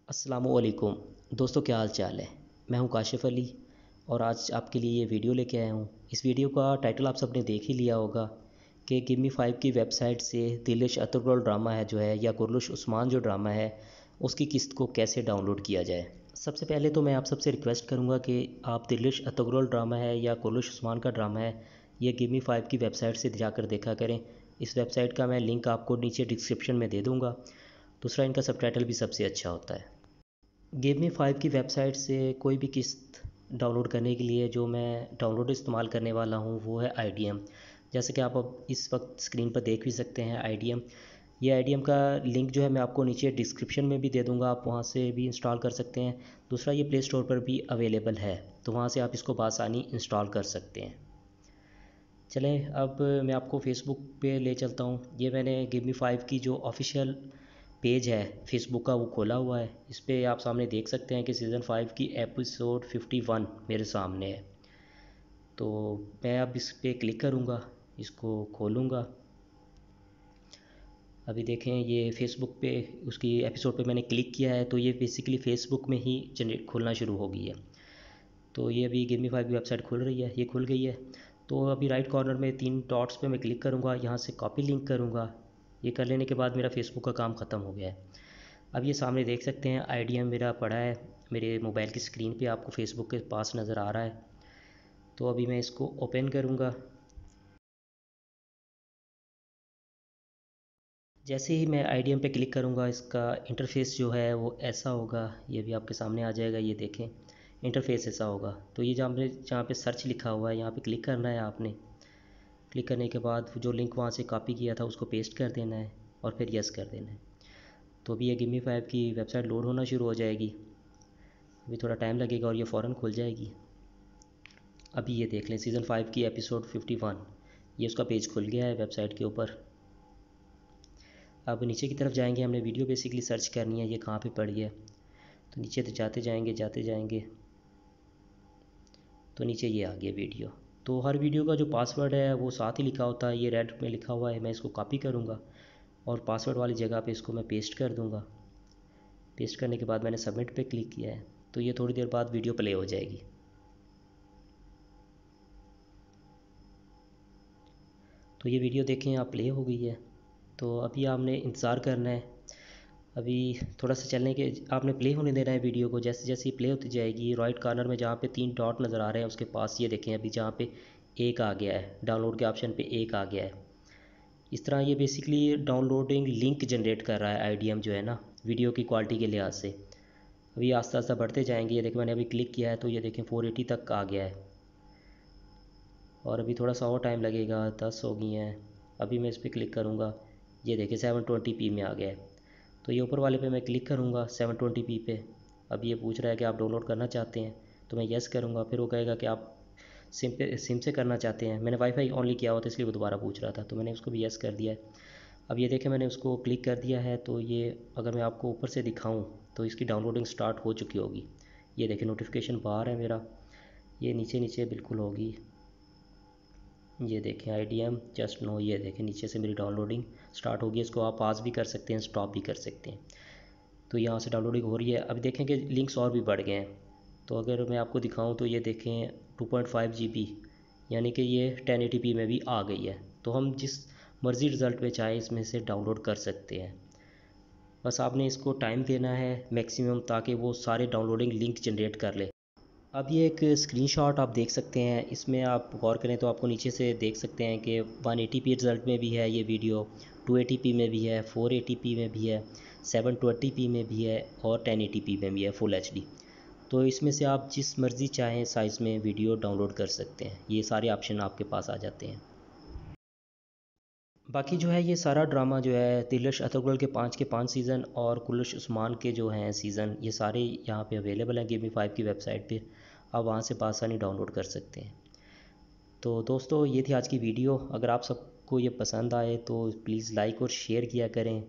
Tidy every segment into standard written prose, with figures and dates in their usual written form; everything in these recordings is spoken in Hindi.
अस्सलामुअलैकुम दोस्तों, क्या हाल चाल है। मैं हूं काशिफ़ अली और आज आपके लिए ये वीडियो लेके आया हूं। इस वीडियो का टाइटल आप सबने देख ही लिया होगा कि गिव मी 5 की वेबसाइट से दिलिश अतुर्गल ड्रामा है जो है या कुर्लुश उस्मान जो ड्रामा है उसकी किस्त को कैसे डाउनलोड किया जाए। सबसे पहले तो मैं आप सबसे रिक्वेस्ट करूँगा कि आप दिलिश अतुर्गल ड्रामा है या कुर्लुश उस्मान का ड्रामा है ये गिव मी 5 की वेबसाइट से जाकर देखा करें। इस वेबसाइट का मैं लिंक आपको नीचे डिस्क्रिप्शन में दे दूँगा। दूसरा, इनका सबटाइटल भी सबसे अच्छा होता है। गिव मी 5 की वेबसाइट से कोई भी किस्त डाउनलोड करने के लिए जो मैं डाउनलोड इस्तेमाल करने वाला हूँ वो है IDM। जैसे कि आप अब इस वक्त स्क्रीन पर देख भी सकते हैं IDM। ये IDM का लिंक जो है मैं आपको नीचे डिस्क्रिप्शन में भी दे दूँगा, आप वहाँ से भी इंस्टॉल कर सकते हैं। दूसरा, ये प्ले स्टोर पर भी अवेलेबल है तो वहाँ से आप इसको बआसानी इंस्टॉल कर सकते हैं। चलें, अब मैं आपको फ़ेसबुक पे ले चलता हूँ। ये मैंने गिव मी 5 की जो ऑफिशियल पेज है फेसबुक का वो खोला हुआ है। इस पर आप सामने देख सकते हैं कि सीज़न 5 की एपिसोड 51 मेरे सामने है। तो मैं अब इस पर क्लिक करूँगा, इसको खोलूँगा। अभी देखें ये फ़ेसबुक पे उसकी एपिसोड पे मैंने क्लिक किया है तो ये बेसिकली फ़ेसबुक में ही जनरेट खुलना शुरू हो गई है। तो ये अभी गिव मी 5 की वेबसाइट खुल रही है, ये खुल गई है। तो अभी राइट कॉर्नर में 3 डॉट्स पे मैं क्लिक करूँगा, यहाँ से कॉपी लिंक करूँगा। ये कर लेने के बाद मेरा फ़ेसबुक का काम ख़त्म हो गया है। अब ये सामने देख सकते हैं IDM मेरा पड़ा है मेरे मोबाइल की स्क्रीन पे, आपको फ़ेसबुक के पास नज़र आ रहा है। तो अभी मैं इसको ओपन करूँगा। जैसे ही मैं IDM पे क्लिक करूँगा इसका इंटरफेस जो है वो ऐसा होगा। ये भी आपके सामने आ जाएगा, ये देखें इंटरफेस ऐसा होगा। तो ये जहाँ पे सर्च लिखा हुआ है यहाँ पे क्लिक करना है आपने। क्लिक करने के बाद जो लिंक वहाँ से कॉपी किया था उसको पेस्ट कर देना है और फिर यस कर देना है। तो अभी ये गिव मी 5 की वेबसाइट लोड होना शुरू हो जाएगी। अभी थोड़ा टाइम लगेगा और ये फ़ौरन खुल जाएगी। अभी ये देख लें सीज़न 5 की एपिसोड 51, ये उसका पेज खुल गया है वेबसाइट के ऊपर। अब नीचे की तरफ जाएंगे, हमने वीडियो बेसिकली सर्च करनी है, ये कहाँ पे पड़ी है। तो नीचे तो जाते जाएंगे तो नीचे ये आ गया वीडियो। तो हर वीडियो का जो पासवर्ड है वो साथ ही लिखा होता है, ये रेड में लिखा हुआ है। मैं इसको कॉपी करूँगा और पासवर्ड वाली जगह पे इसको मैं पेस्ट कर दूँगा। पेस्ट करने के बाद मैंने सबमिट पे क्लिक किया है तो ये थोड़ी देर बाद वीडियो प्ले हो जाएगी। तो ये वीडियो देखें आप, प्ले हो गई है। तो अभी आपने इंतज़ार करना है। अभी थोड़ा सा चलने के आपने प्ले होने देना है वीडियो को। जैसे जैसे ये प्ले होती जाएगी राइट कॉर्नर में जहाँ पे 3 डॉट नज़र आ रहे हैं उसके पास ये देखें अभी जहाँ पे एक आ गया है, डाउनलोड के ऑप्शन पे एक आ गया है। इस तरह ये बेसिकली डाउनलोडिंग लिंक जनरेट कर रहा है IDM जो है ना, वीडियो की क्वालिटी के लिहाज से। अभी आस्ता आस्ता बढ़ते जाएंगे। ये देखें मैंने अभी क्लिक किया है तो ये देखें 480 तक आ गया है और अभी थोड़ा सा और टाइम लगेगा, 10 हो गई हैं। अभी मैं इस पर क्लिक करूँगा, ये देखें 720p में आ गया है। तो ये ऊपर वाले पे मैं क्लिक करूँगा 720p पे। अब ये पूछ रहा है कि आप डाउनलोड करना चाहते हैं तो मैं येस करूँगा। फिर वो कहेगा कि आप सिम से करना चाहते हैं। मैंने वाईफाई ऑनली किया हुआ था इसलिए वो दोबारा पूछ रहा था तो मैंने उसको भी येस कर दिया है। अब ये देखें मैंने उसको क्लिक कर दिया है तो ये अगर मैं आपको ऊपर से दिखाऊँ तो इसकी डाउनलोडिंग स्टार्ट हो चुकी होगी। ये देखें नोटिफिकेशन बाहर है मेरा, ये नीचे नीचे बिल्कुल होगी। ये देखें IDM जस्ट नो, ये देखें नीचे से मेरी डाउनलोडिंग स्टार्ट होगी। इसको आप पास भी कर सकते हैं, स्टॉप भी कर सकते हैं। तो यहाँ से डाउनलोडिंग हो रही है। अभी देखें कि लिंक्स और भी बढ़ गए हैं। तो अगर मैं आपको दिखाऊं तो ये देखें 2.5 GB, यानी कि ये 1080p में भी आ गई है। तो हम जिस मर्ज़ी रिज़ल्ट में चाहें इसमें से डाउनलोड कर सकते हैं। बस आपने इसको टाइम देना है मैक्सिमम ताकि वो सारे डाउनलोडिंग लिंक जनरेट कर ले। अब ये एक स्क्रीनशॉट आप देख सकते हैं, इसमें आप गौर करें तो आपको नीचे से देख सकते हैं कि 180p रिज़ल्ट में भी है ये वीडियो, 280p में भी है, 480p में भी है, 720p में भी है और 1080p में भी है फुल HD। तो इसमें से आप जिस मर्ज़ी चाहें साइज़ में वीडियो डाउनलोड कर सकते हैं। ये सारे ऑप्शन आपके पास आ जाते हैं। बाकी जो है ये सारा ड्रामा जो है दिलिश अतुर्गल के 5 सीज़न और कुर्लुश उस्मान के जो हैं सीज़न, ये सारे यहाँ पे अवेलेबल हैं गिव मी 5 की वेबसाइट पे। आप वहाँ से बआसानी डाउनलोड कर सकते हैं। तो दोस्तों ये थी आज की वीडियो। अगर आप सबको ये पसंद आए तो प्लीज़ लाइक और शेयर किया करें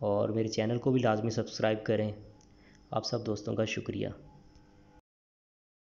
और मेरे चैनल को भी लाजमी सब्सक्राइब करें। आप सब दोस्तों का शुक्रिया।